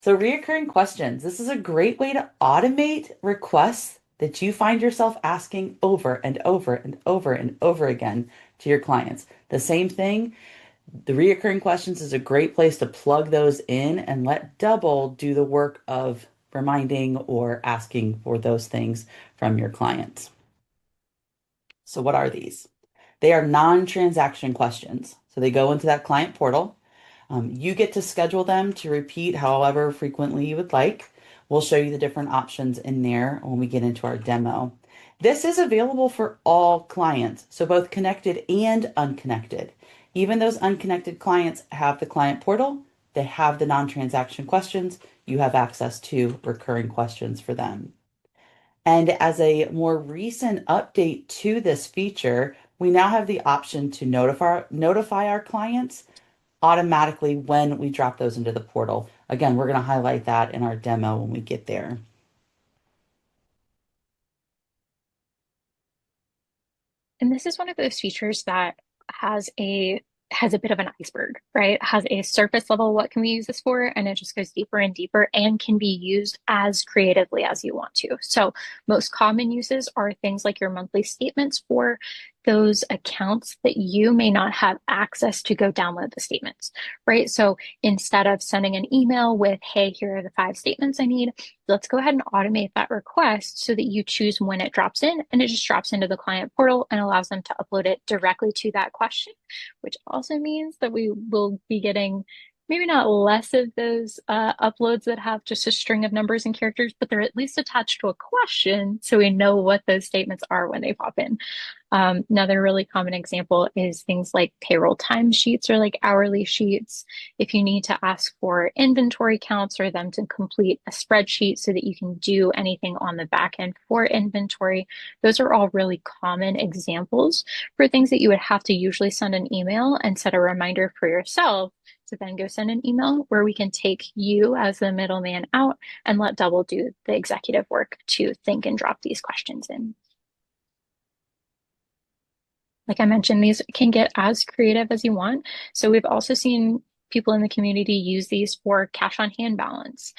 So reoccurring questions. This is a great way to automate requests that you find yourself asking over and over and over and over again to your clients. The same thing, the reoccurring questions is a great place to plug those in and let Double do the work of reminding or asking for those things from your clients. So what are these? They are non-transaction questions. So they go into that client portal. You get to schedule them to repeat however frequently you would like. We'll show you the different options in there when we get into our demo. This is available for all clients, so both connected and unconnected. Even those unconnected clients have the client portal, they have the non-transaction questions, you have access to recurring questions for them. And as a more recent update to this feature, we now have the option to notify our clients automatically when we drop those into the portal. Again, we're going to highlight that in our demo when we get there. And this is one of those features that has a has a bit of an iceberg, right? Has a surface level, what can we use this for? And it just goes deeper and deeper and can be used as creatively as you want to. So most common uses are things like your monthly statements for those accounts that you may not have access to go download the statements, right? So instead of sending an email with, hey, here are the 5 statements I need, let's go ahead and automate that request so that you choose when it drops in and it just drops into the client portal and allows them to upload it directly to that question, which also means that we will be getting maybe not less of those uploads that have just a string of numbers and characters, but they're at least attached to a question so we know what those statements are when they pop in. Another really common example is things like payroll timesheets or like hourly sheets. If you need to ask for inventory counts or them to complete a spreadsheet so that you can do anything on the back end for inventory, those are all really common examples for things that you would have to usually send an email and set a reminder for yourself to then go send an email where we can take you as the middleman out and let Double do the executive work to think and drop these questions in. Like I mentioned, these can get as creative as you want. So we've also seen people in the community use these for cash on hand balance,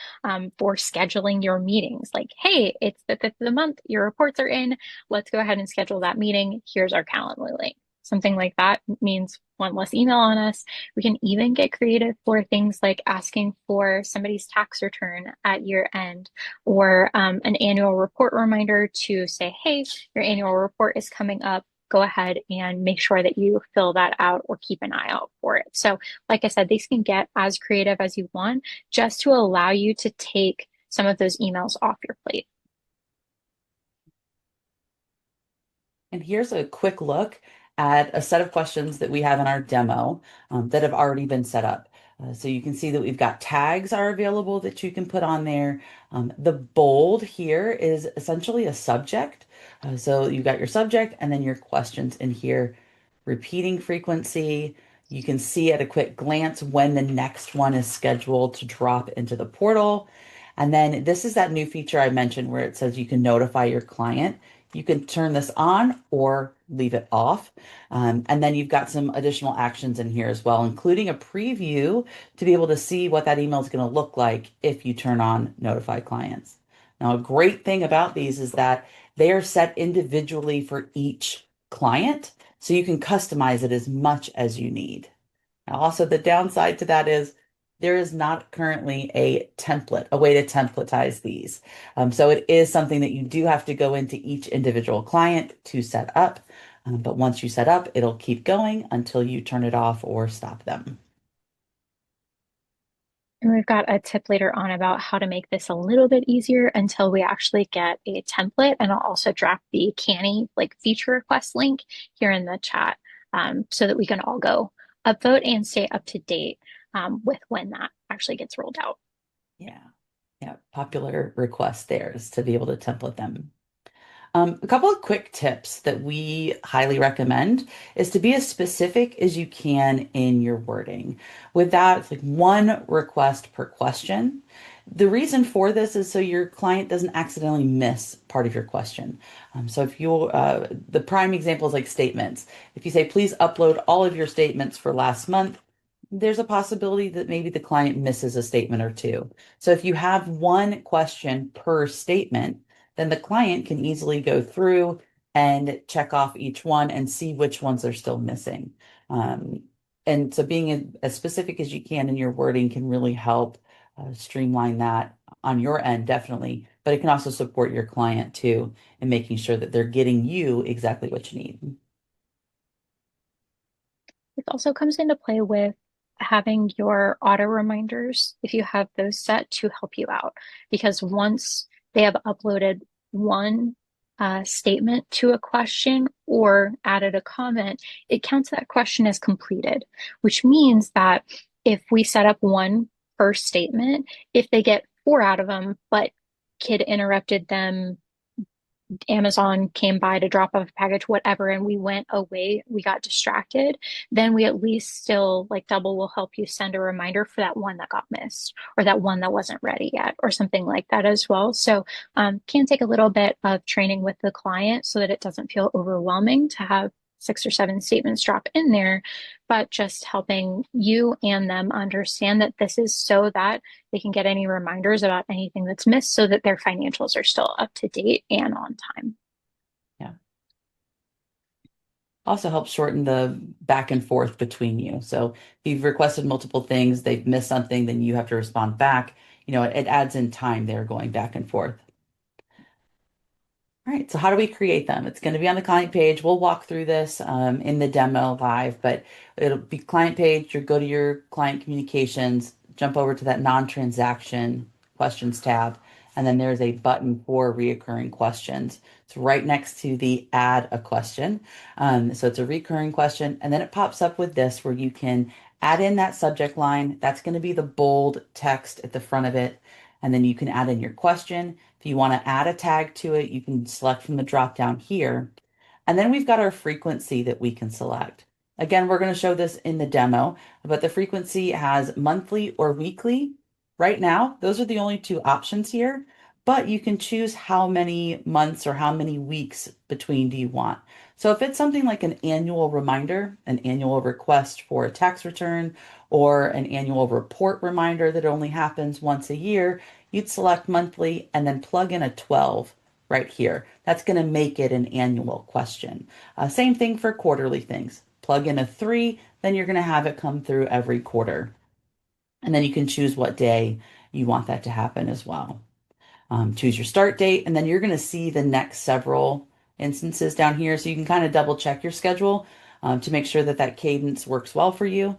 for scheduling your meetings. Like, hey, it's the 5th of the month, your reports are in. Let's go ahead and schedule that meeting. Here's our Calendly link. Something like that means one less email on us. We can even get creative for things like asking for somebody's tax return at year end or an annual report reminder to say, hey, your annual report is coming up, go ahead and make sure that you fill that out or keep an eye out for it. So, like I said, these can get as creative as you want just to allow you to take some of those emails off your plate. And here's a quick look at a set of questions that we have in our demo that have already been set up. So you can see that we've got tags are available that you can put on there. The bold here is essentially a subject. So you've got your subject and then your questions in here. Repeating frequency. You can see at a quick glance when the next one is scheduled to drop into the portal. And then this is that new feature I mentioned where it says you can notify your client. You can turn this on or leave it off. And then you've got some additional actions in here as well, including a preview to be able to see what that email is going to look like if you turn on notify clients. Now, a great thing about these is that they are set individually for each client, so you can customize it as much as you need. Now, also, the downside to that is there is not currently a template, a way to templatize these. So it is something that you do have to go into each individual client to set up. But once you set up, it'll keep going until you turn it off or stop them. And we've got a tip later on about how to make this a little bit easier until we actually get a template. And I'll also drop the Canny like feature request link here in the chat so that we can all go upvote and stay up to date with when that actually gets rolled out. Yeah. Yeah. Popular request there is to be able to template them. A couple of quick tips that we highly recommend is to be as specific as you can in your wording. With that, it's like one request per question. The reason for this is so your client doesn't accidentally miss part of your question. So if you, the prime example is like statements. If you say, please upload all of your statements for last month, there's a possibility that maybe the client misses a statement or two. So if you have one question per statement, then the client can easily go through and check off each one and see which ones are still missing. Um, and so being as specific as you can in your wording can really help streamline that on your end, definitely. But it can also support your client too in making sure that they're getting you exactly what you need. It also comes into play with having your auto reminders, if you have those set to help you out. Because once they have uploaded one statement to a question or added a comment, it counts that question as completed, which means that if we set up one per statement, if they get four out of them, but kid interrupted them, Amazon came by to drop off a package, whatever, and we went away, we got distracted, then we at least still, like, double will help you send a reminder for that one that got missed or that one that wasn't ready yet or something like that as well. So can take a little bit of training with the client so that it doesn't feel overwhelming to have six or seven statements drop in there, but just helping you and them understand that this is so that they can get any reminders about anything that's missed so that their financials are still up to date and on time. Yeah. Also helps shorten the back and forth between you. So if you've requested multiple things, they've missed something, then you have to respond back. It adds in time there going back and forth. All right, so how do we create them? It's going to be on the client page. We'll walk through this in the demo live, but it'll be client page. You go to your client communications, jump over to that non-transaction questions tab, and then there's a button for reoccurring questions. It's right next to the add a question. So it's a recurring question, and then it pops up with this where you can add in that subject line. That's going to be the bold text at the front of it, and then you can add in your question. If you want to add a tag to it, you can select from the drop down here. And then we've got our frequency that we can select. Again, we're going to show this in the demo, but the frequency has monthly or weekly. Right now, those are the only two options here, but you can choose how many months or how many weeks between do you want. So if it's something like an annual reminder, an annual request for a tax return, or an annual report reminder that only happens once a year, you'd select monthly and then plug in a 12 right here. That's going to make it an annual question. Same thing for quarterly things. Plug in a 3, then you're going to have it come through every quarter. And then you can choose what day you want that to happen as well. Choose your start date, and then you're going to see the next several instances down here. So you can kind of double check your schedule to make sure that that cadence works well for you.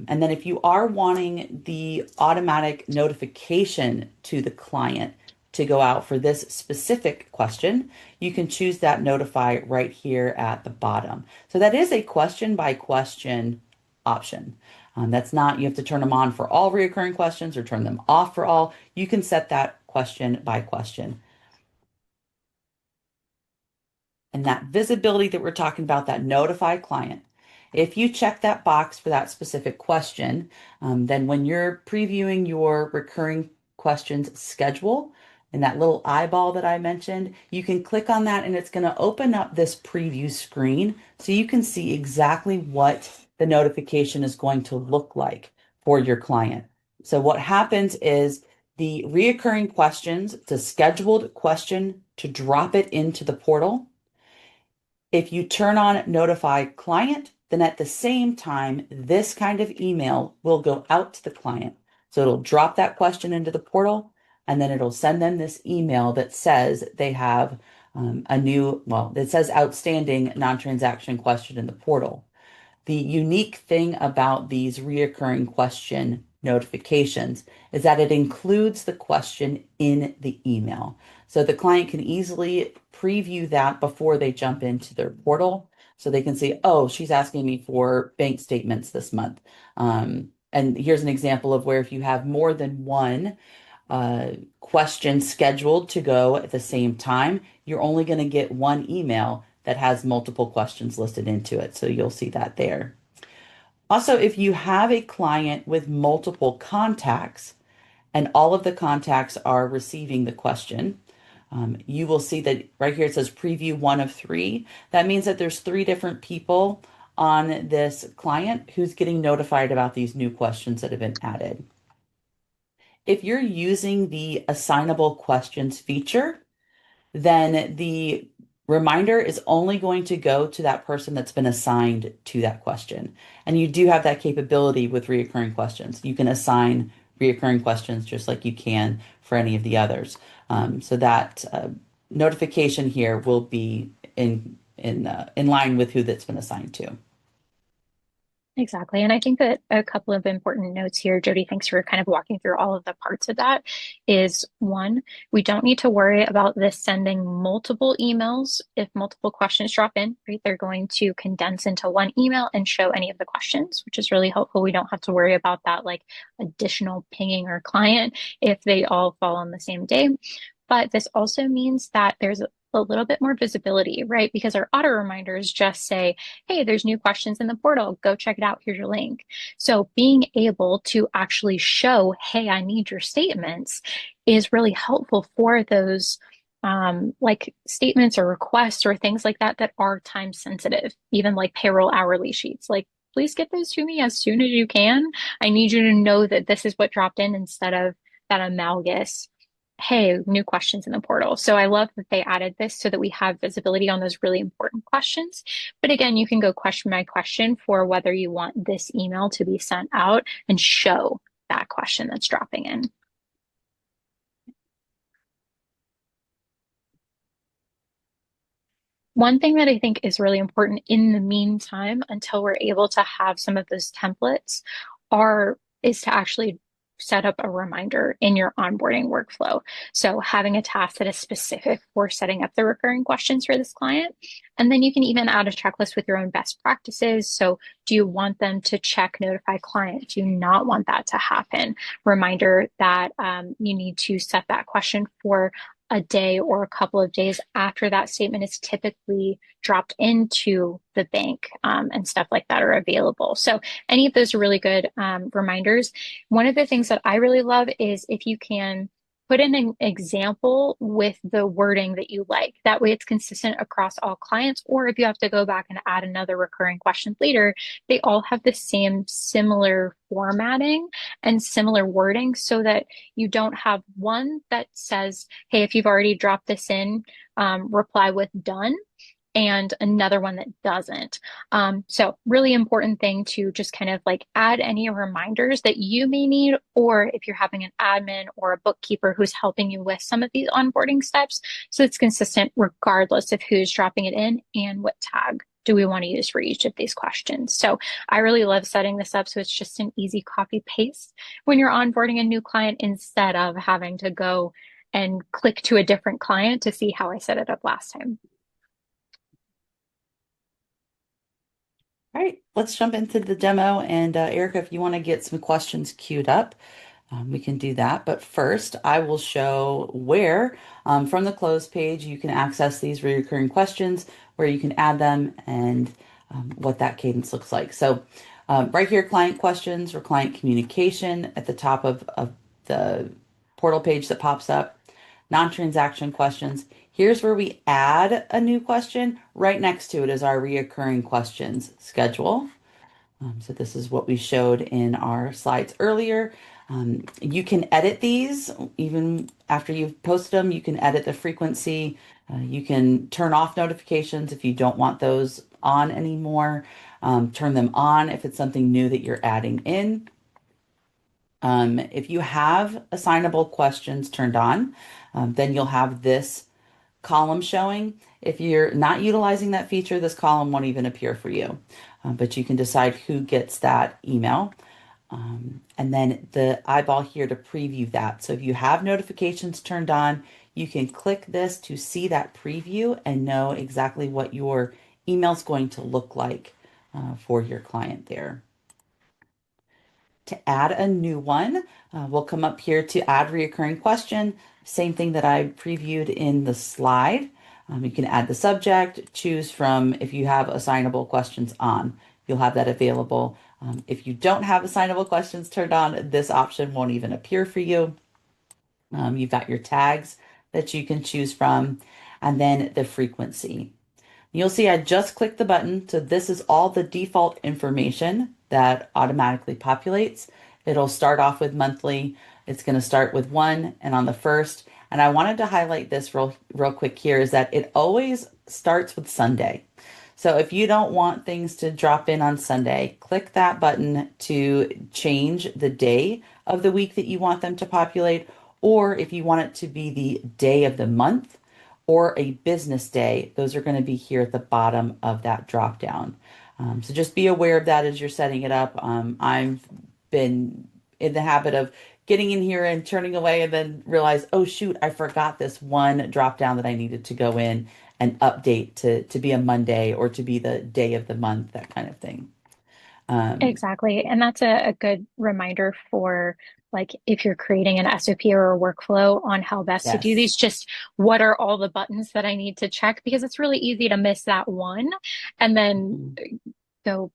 And then if you are wanting the automatic notification to the client to go out for this specific question, you can choose that notify right here at the bottom. So that is a question by question option. That's not, you have to turn them on for all reoccurring questions or turn them off for all. You can set that question by question. And that visibility that we're talking about, that notify client, if you check that box for that specific question, then when you're previewing your recurring questions schedule, and that little eyeball that I mentioned, you can click on that and it's going to open up this preview screen so you can see exactly what the notification is going to look like for your client. So what happens is the reoccurring questions, it's a scheduled question to drop it into the portal. If you turn on notify client, then at the same time, this kind of email will go out to the client. So it'll drop that question into the portal, and then it'll send them this email that says they have it says outstanding non-transaction question in the portal. The unique thing about these reoccurring question notifications is that it includes the question in the email. So the client can easily preview that before they jump into their portal. So they can see, oh, she's asking me for bank statements this month. And here's an example of where if you have more than one question scheduled to go at the same time, you're only going to get one email that has multiple questions listed into it. So you'll see that there. Also, if you have a client with multiple contacts and all of the contacts are receiving the question, you will see that right here it says preview one of three. That means that there's three different people on this client who's getting notified about these new questions that have been added. If you're using the assignable questions feature, then the reminder is only going to go to that person that's been assigned to that question. And you do have that capability with reoccurring questions. You can assign reoccurring questions just like you can for any of the others. So that notification here will be in line with who that's been assigned to. Exactly. And I think that a couple of important notes here, Jody, thanks for kind of walking through all of the parts of that, is one, we don't need to worry about this sending multiple emails if multiple questions drop in, right? They're going to condense into one email and show any of the questions, which is really helpful. We don't have to worry about that like additional pinging our client if they all fall on the same day. But this also means that there's a little bit more visibility, right? Because our auto reminders just say, hey, there's new questions in the portal. Go check it out. Here's your link. So being able to actually show, hey, I need your statements is really helpful for those like statements or requests or things like that that are time sensitive, even like payroll hourly sheets. Like, please get those to me as soon as you can. I need you to know that this is what dropped in instead of that amalgamous hey, new questions in the portal. So I love that they added this so that we have visibility on those really important questions. But again, you can go question by question for whether you want this email to be sent out and show that question that's dropping in. One thing that I think is really important in the meantime, until we're able to have some of those templates, is to actually set up a reminder in your onboarding workflow. So having a task that is specific for setting up the recurring questions for this client. And then you can even add a checklist with your own best practices. So do you want them to check notify client? Do you not want that to happen? Reminder that you need to set that question for a day or a couple of days after that statement is typically dropped into the bank and stuff like that are available. So any of those are really good reminders. One of the things that I really love is if you can put in an example with the wording that you like. That way it's consistent across all clients, or if you have to go back and add another recurring question later, they all have the same similar formatting and similar wording so that you don't have one that says, hey, if you've already dropped this in, reply with done, and another one that doesn't. So really important thing to just kind of like add any reminders that you may need, or if you're having an admin or a bookkeeper who's helping you with some of these onboarding steps, so it's consistent regardless of who's dropping it in and what tag do we want to use for each of these questions. So I really love setting this up so it's just an easy copy paste when you're onboarding a new client instead of having to go and click to a different client to see how I set it up last time. All right, let's jump into the demo. And Erica, if you want to get some questions queued up, we can do that. But first, I will show where from the close page you can access these recurring questions, where you can add them, and what that cadence looks like. So right here, client questions or client communication at the top of the portal page that pops up, non-transaction questions. Here's where we add a new question. Right next to it is our reoccurring questions schedule. So this is what we showed in our slides earlier. You can edit these even after you've posted them. You can edit the frequency. You can turn off notifications if you don't want those on anymore. Turn them on if it's something new that you're adding in. If you have assignable questions turned on, then you'll have this column showing. If you're not utilizing that feature, this column won't even appear for you, but you can decide who gets that email. And then the eyeball here to preview that. So if you have notifications turned on, you can click this to see that preview and know exactly what your email is going to look like for your client there. To add a new one, we'll come up here to add reoccurring question. Same thing that I previewed in the slide. You can add the subject, choose from if you have assignable questions on. You'll have that available. If you don't have assignable questions turned on, this option won't even appear for you. You've got your tags that you can choose from, and then the frequency. You'll see I just clicked the button. So this is all the default information that automatically populates. It'll start off with monthly. It's going to start with one and on the first. And I wanted to highlight this real quick here is that it always starts with Sunday. So if you don't want things to drop in on Sunday, click that button to change the day of the week that you want them to populate, or if you want it to be the day of the month or a business day, those are going to be here at the bottom of that drop down. So just be aware of that as you're setting it up. I've been in the habit of getting in here and turning away and then realize, oh shoot, I forgot this one drop down that I needed to go in and update to be a Monday or to be the day of the month, that kind of thing. Um, Exactly. And that's a good reminder for like if you're creating an SOP or a workflow on how best to do yes. these, just what are all the buttons that I need to check? Because it's really easy to miss that one and then Mhm. go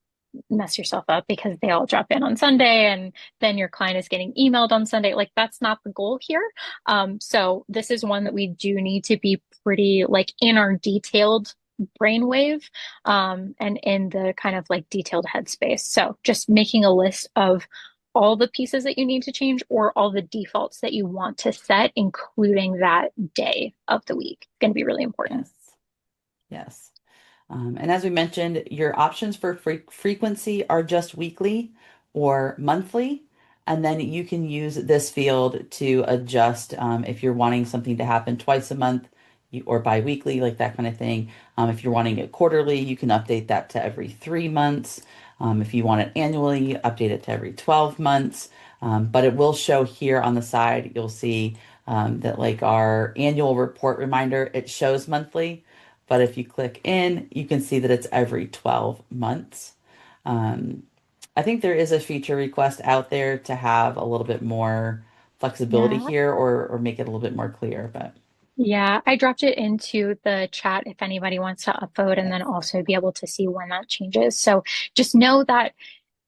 mess yourself up because they all drop in on Sunday and then your client is getting emailed on Sunday. Like that's not the goal here. So this is one that we do need to be pretty like in our detailed brainwave and in the kind of like detailed headspace. So just making a list of all the pieces that you need to change or all the defaults that you want to set, including that day of the week. It's going to be really important. Yes. Yes. And as we mentioned, your options for frequency are just weekly or monthly. And then you can use this field to adjust if you're wanting something to happen twice a month or bi-weekly, like that kind of thing. If you're wanting it quarterly, you can update that to every 3 months. If you want it annually, update it to every 12 months. But it will show here on the side, you'll see that like our annual report reminder, it shows monthly. But if you click in, you can see that it's every 12 months. Um, I think there is a feature request out there to have a little bit more flexibility Yeah. here or make it a little bit more clear, but Yeah, I dropped it into the chat if anybody wants to upvote and then yes, also be able to see when that changes. So just know that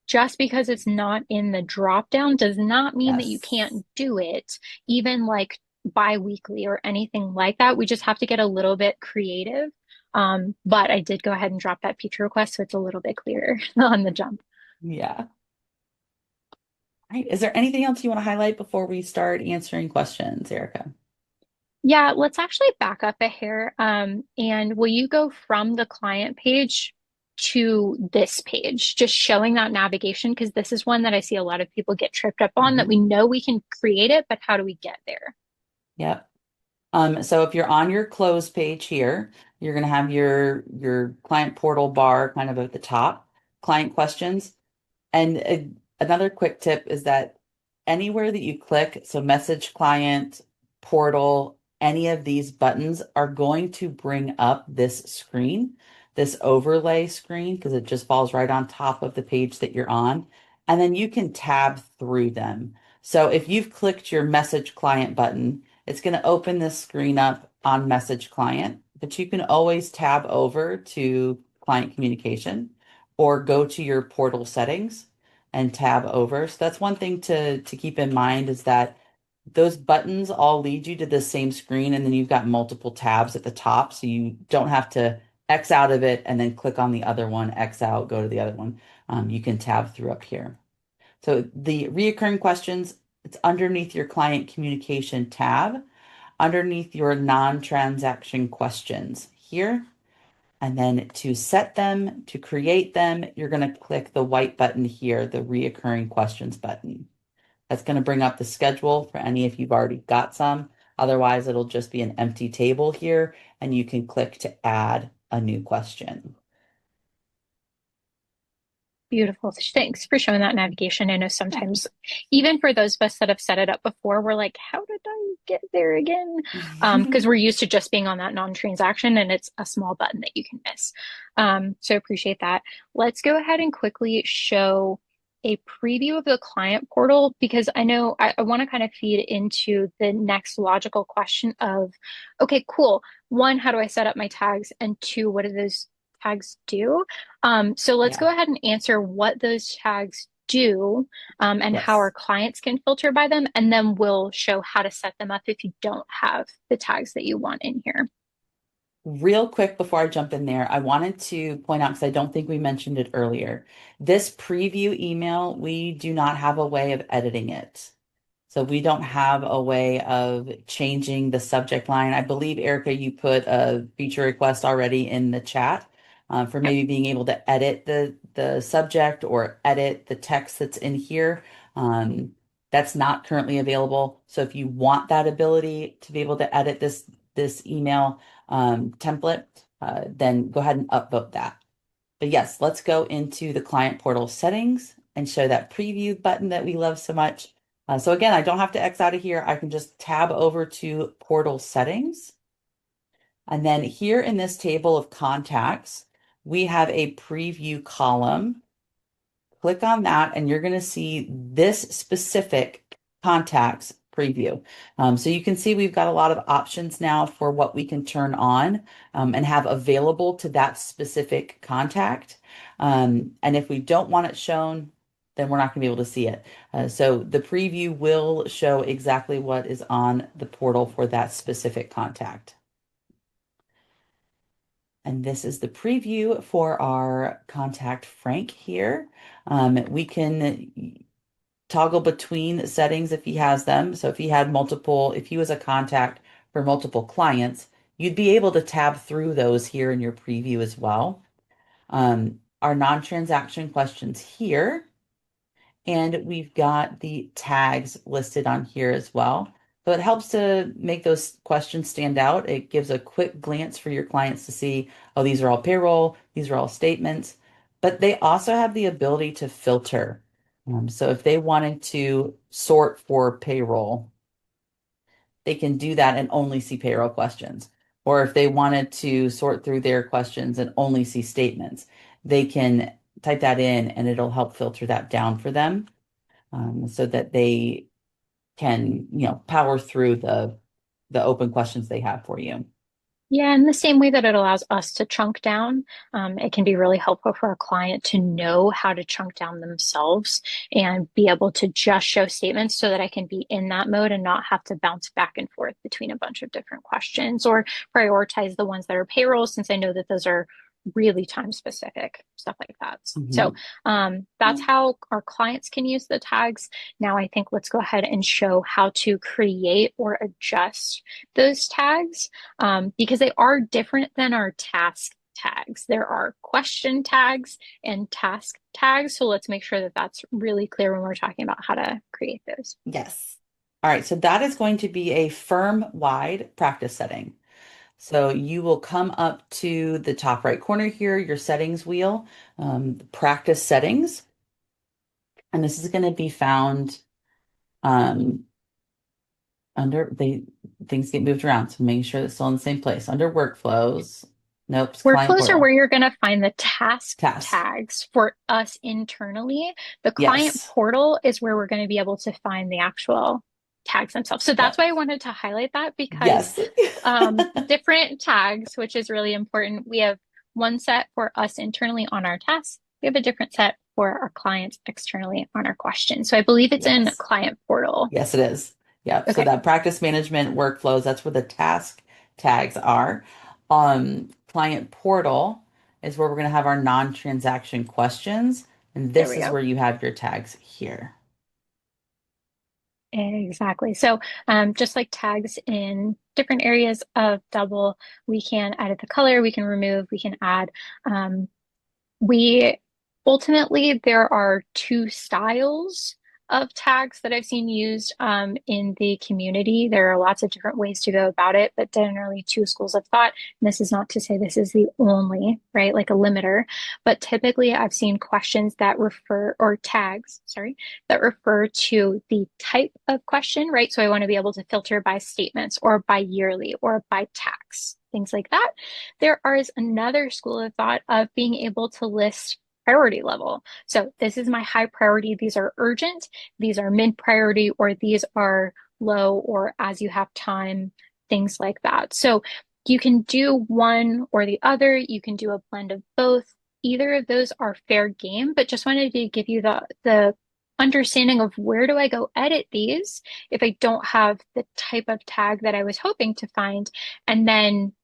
just because it's not in the drop down does not mean that you yes, can't do it, even like bi-weekly or anything like that. We just have to get a little bit creative. But I did go ahead and drop that feature request so it's a little bit clearer on the jump. yeah. Right. Is there anything else you want to highlight before we start answering questions, Erica? Yeah, let's actually back up a hair. And will you go from the client page to this page, just showing that navigation? Because this is one that I see a lot of people get tripped up on that we Mhm. know we can create it, but how do we get there? Yep. So if you're on your close page here, you're going to have your client portal bar kind of at the top, client questions. And another quick tip is that anywhere that you click, so message client, portal, any of these buttons are going to bring up this screen, this overlay screen, because it just falls right on top of the page that you're on. And then you can tab through them. So if you've clicked your message client button, it's going to open this screen up on message client, but you can always tab over to client communication or go to your portal settings and tab over. So that's one thing to keep in mind is that those buttons all lead you to the same screen, and then you've got multiple tabs at the top, so you don't have to X out of it and then click on the other one, X out, go to the other one. You can tab through up here. So the reoccurring questions, it's underneath your client communication tab, underneath your non-transaction questions here. And then to set them, to create them, you're going to click the white button here, the reoccurring questions button. That's going to bring up the schedule for any if you've already got some. Otherwise, it'll just be an empty table here, and you can click to add a new question. Beautiful. Thanks for showing that navigation. I know Yeah. sometimes, even for those of us that have set it up before, we're like, how did I get there again? Because we're used to just being on that non-transaction and it's a small button that you can miss. So appreciate that. Let's go ahead and quickly show a preview of the client portal because I know I want to kind of feed into the next logical question of, okay, cool. One, how do I set up my tags? And two, what do those tags do? So let's Yeah. go ahead and answer what those tags do and how our Yes. clients can filter by them, and then we'll show how to set them up if you don't have the tags that you want in here. Real quick before I jump in there, I wanted to point out, because I don't think we mentioned it earlier, this preview email, we do not have a way of editing it. So we don't have a way of changing the subject line. I believe, Erica, you put a feature request already in the chat for Yep. maybe being able to edit the subject or edit the text that's in here. Um, that's not currently available. So if you want that ability to be able to edit this email template, then go ahead and upvote that. But yes, let's go into the client portal settings and show that preview button that we love so much. So again, I don't have to X out of here. I can just tab over to portal settings. And then here in this table of contacts, we have a preview column. Click on that and you're going to see this specific contacts preview. So you can see we've got a lot of options now for what we can turn on and have available to that specific contact. And if we don't want it shown, then we're not going to be able to see it. So the preview will show exactly what is on the portal for that specific contact. And this is the preview for our contact Frank here. We can toggle between settings if he has them. So if he had multiple, if he was a contact for multiple clients, you'd be able to tab through those here in your preview as well. Our non-transaction questions here. And we've got the tags listed on here as well. So it helps to make those questions stand out. It gives a quick glance for your clients to see, oh, these are all payroll, these are all statements. But they also have the ability to filter. So if they wanted to sort for payroll, they can do that and only see payroll questions. Or if they wanted to sort through their questions and only see statements, they can type that in and it'll help filter that down for them so that they can, power through the open questions they have for you. Yeah, in the same way that it allows us to chunk down, it can be really helpful for a client to know how to chunk down themselves and be able to just show statements so that I can be in that mode and not have to bounce back and forth between a bunch of different questions or prioritize the ones that are payroll since I know that those are really time specific, stuff like that. So Mhm. that's how our clients can use the tags. Now I think let's go ahead and show how to create or adjust those tags because they are different than our task tags. There are question tags and task tags. So let's make sure that that's really clear when we're talking about how to create those. Yes. All right, so that is going to be a firm-wide practice setting. So you will come up to the top right corner here, your settings wheel, practice settings, and this is going to be found um, under things get moved around, so making sure it's still in the same place. Under workflows, nope, it's client Workflows are where portal, you're going to find the task task. tags for us internally. The client Yes. portal is where we're going to be able to find the actual tags themselves. So that's Yep. why I wanted to highlight that because Yes. different tags, which is really important. We have one set for us internally on our tasks. We have a different set for our clients externally on our questions. So I believe it's in Yes. client portal. Yes, it is. Yep. So Okay, that practice management workflows, that's where the task tags are. Client portal is where we're going to have our non-transaction questions. And there this we is go. where you have your tags here. Exactly. So, just like tags in different areas of double, we can edit the color, we can remove, we can add. We ultimately, there are two styles of tags that I've seen used in the community. There are lots of different ways to go about it, but generally two schools of thought. And this is not to say this is the only, right? Like a limiter, but typically I've seen questions that refer or tags, sorry, that refer to the type of question, right? So I want to be able to filter by statements or by yearly or by tax, things like that. There is another school of thought of being able to list priority level. So this is my high priority. These are urgent. These are mid priority, or these are low, or as you have time, things like that. So you can do one or the other. You can do a blend of both. Either of those are fair game, but just wanted to give you the understanding of where do I go edit these if I don't have the type of tag that I was hoping to find, and then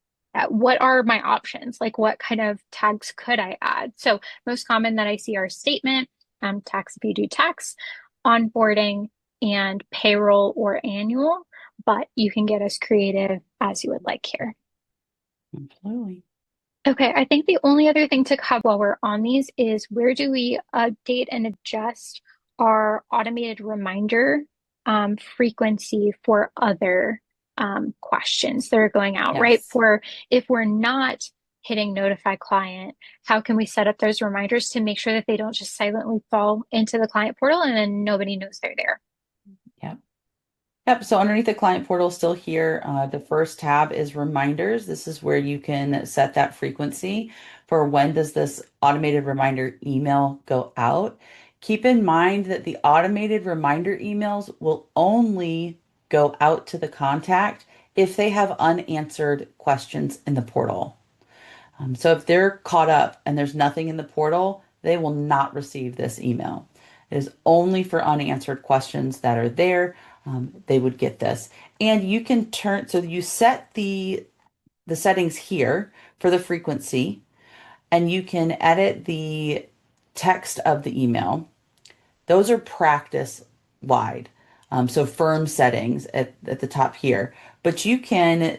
what are my options? Like what kind of tags could I add? So most common that I see are statement, tax if you do tax, onboarding, and payroll or annual, but you can get as creative as you would like here. Absolutely. Okay, I think the only other thing to cover while we're on these is where do we update and adjust our automated reminder frequency for other questions that are going out, right? Yes. For if we're not hitting notify client, how can we set up those reminders to make sure that they don't just silently fall into the client portal and then nobody knows they're there? Yep. Yep. So underneath the client portal, still here, the first tab is reminders. This is where you can set that frequency for when does this automated reminder email go out. Keep in mind that the automated reminder emails will only go out to the contact if they have unanswered questions in the portal. So if they're caught up and there's nothing in the portal, they will not receive this email. It is only for unanswered questions that are there. They would get this. And you can turn, so you set the settings here for the frequency, and you can edit the text of the email. Those are practice wide. So firm settings at the top here, but you can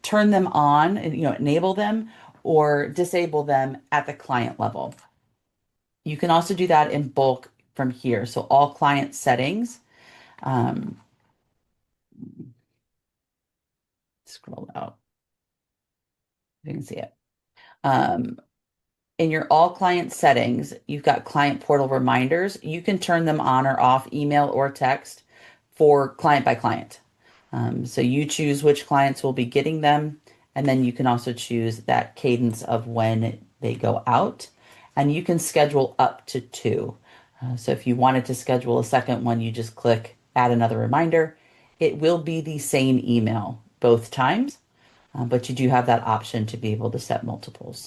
turn them on and enable them or disable them at the client level. You can also do that in bulk from here. So all client settings, um, scroll out, you can see it. Um, in your all client settings, you've got client portal reminders. You can turn them on or off email or text for client by client. So you choose which clients will be getting them, and then you can also choose that cadence of when they go out, and you can schedule up to two. So if you wanted to schedule a second one, you just click add another reminder. It will be the same email both times, but you do have that option to be able to set multiples.